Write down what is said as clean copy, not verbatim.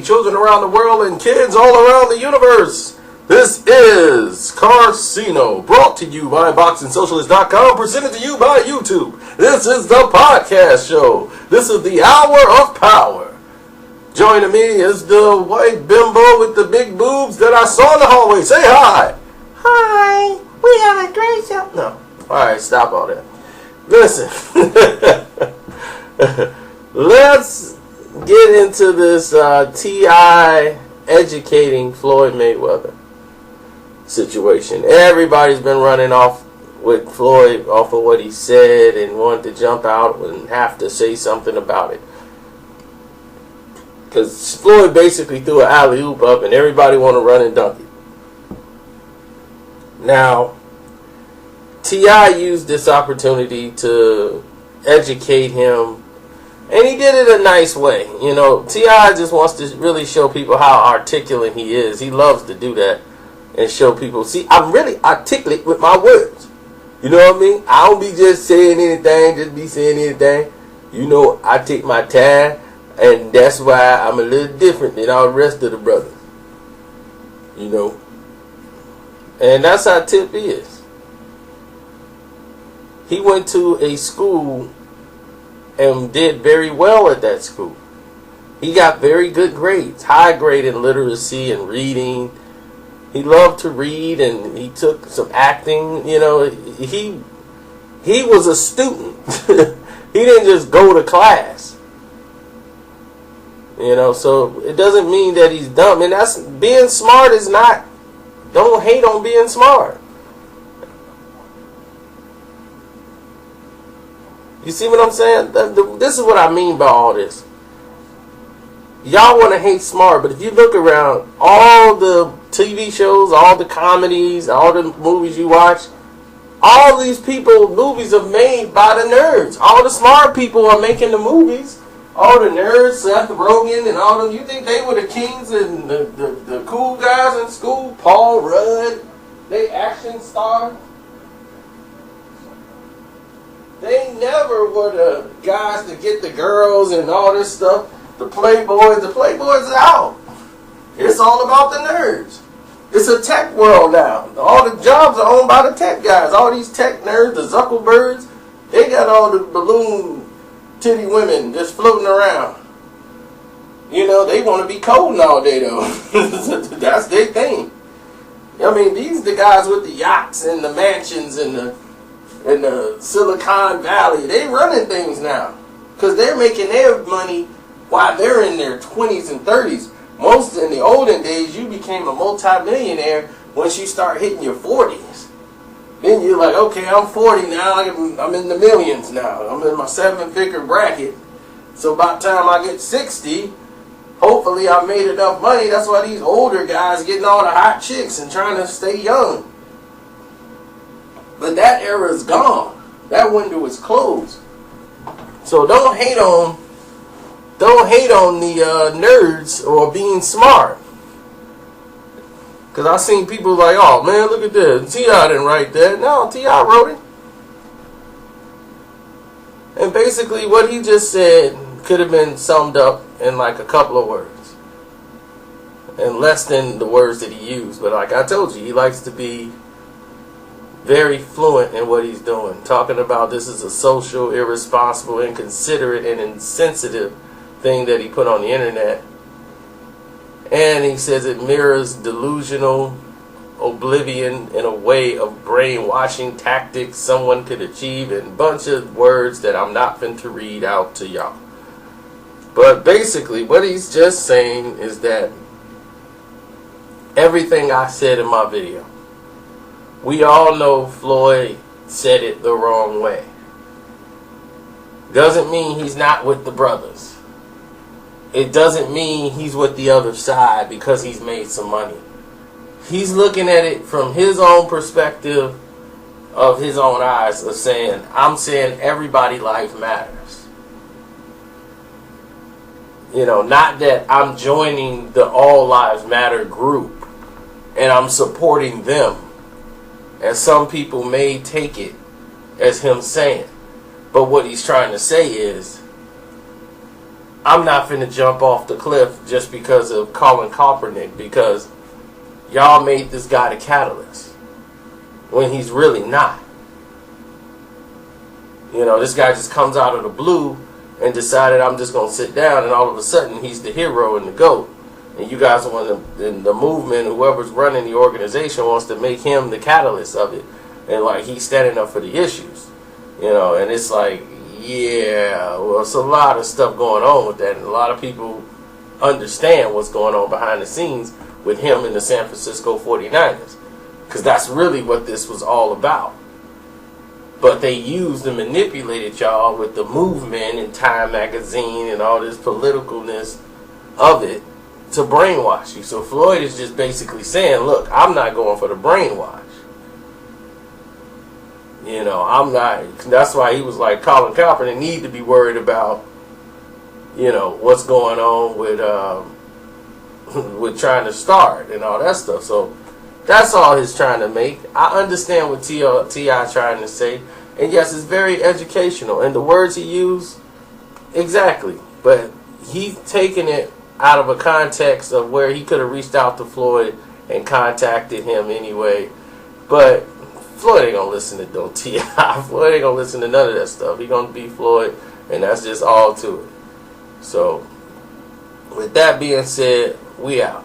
children around the world and kids all around the universe. This is Karceno, brought to you by BoxingSocialist.com, presented to you by YouTube. This is the podcast show. This is the hour of power. Joining me is the white bimbo with the big boobs that I saw in the hallway. Say hi. Hi. We have a great show. No. Alright, stop all that. Listen. Let's get into this T.I. educating Floyd Mayweather situation. Everybody's been running off with Floyd off of what he said and wanted to jump out and have to say something about it. Because Floyd basically threw an alley-oop up and everybody want to run and dunk it. Now, T.I. used this opportunity to educate him, and he did it a nice way. You know, T.I. just wants to really show people how articulate he is. He loves to do that and show people, see, I'm really articulate with my words. You know what I mean? I don't be just saying anything, just be saying anything. You know, I take my time, and that's why I'm a little different than all the rest of the brothers. You know? And that's how Tip is. He went to a school and did very well at that school. He got very good grades, high grade in literacy and reading. He loved to read, and he took some acting. You know, he was a student. He didn't just go to class. You know, so it doesn't mean that he's dumb. And that's, being smart is not, don't hate on being smart. You see what I'm saying? This is what I mean by all this. Y'all want to hate smart, but if you look around, all the TV shows, all the comedies, all the movies you watch, all these movies are made by the nerds. All the smart people are making the movies. All the nerds, Seth Rogen and all them, you think they were the kings and the cool guys in school? Paul Rudd, they action stars. They never were the guys to get the girls and all this stuff. The Playboys are out. It's all about the nerds. It's a tech world now. All the jobs are owned by the tech guys. All these tech nerds, the Zuckerbergs, they got all the balloon titty women just floating around. You know, they want to be coding all day though. That's their thing. I mean, these are the guys with the yachts and the mansions and the Silicon Valley. They running things now because they're making their money while they're in their 20s and 30s. Most in the olden days, you became a multi-millionaire once you start hitting your 40s. Then you're like, okay, I'm 40 now. I'm in the millions now. I'm in my 7-figure bracket. So by the time I get 60, hopefully I made enough money. That's why these older guys getting all the hot chicks and trying to stay young. But that era is gone. That window is closed. So don't hate on the nerds or being smart. Because I seen people like, oh man, look at this. T.I. didn't write that. No, T.I. wrote it. And basically what he just said could have been summed up in like a couple of words. And less than the words that he used. But like I told you, he likes to be very fluent in what he's doing. Talking about this is a social, irresponsible, inconsiderate, and insensitive thing that he put on the internet. And he says it mirrors delusional oblivion in a way of brainwashing tactics someone could achieve, and a bunch of words that I'm not fin to read out to y'all. But basically what he's just saying is that everything I said in my video, we all know Floyd said it the wrong way. Doesn't mean he's not with the brothers. It doesn't mean he's with the other side because he's made some money. He's looking at it from his own perspective of his own eyes of saying, I'm saying everybody's life matters. You know, not that I'm joining the All Lives Matter group and I'm supporting them, as some people may take it as him saying. But what he's trying to say is, I'm not finna jump off the cliff just because of Colin Kaepernick, because y'all made this guy the catalyst when he's really not. You know, this guy just comes out of the blue and decided, I'm just going to sit down, and all of a sudden he's the hero and the GOAT. And you guys want to, in the movement, whoever's running the organization wants to make him the catalyst of it. And like, he's standing up for the issues. You know, and it's like, yeah, well, it's a lot of stuff going on with that, and a lot of people understand what's going on behind the scenes with him in the San Francisco 49ers, because that's really what this was all about. But they used and manipulated y'all with the movement and Time Magazine and all this politicalness of it to brainwash you. So Floyd is just basically saying, look, I'm not going for the brainwash. You know, I'm not. That's why he was like, Colin Kaepernick need to be worried about, you know, what's going on with trying to start and all that stuff. So that's all he's trying to make. I understand what T.I. trying to say. And yes, it's very educational. And the words he used, exactly. But he's taking it out of a context of where he could have reached out to Floyd and contacted him anyway. But Floyd ain't gonna listen to no T.I. Floyd ain't gonna listen to none of that stuff. He gonna be Floyd, and that's just all to it. So, with that being said, we out.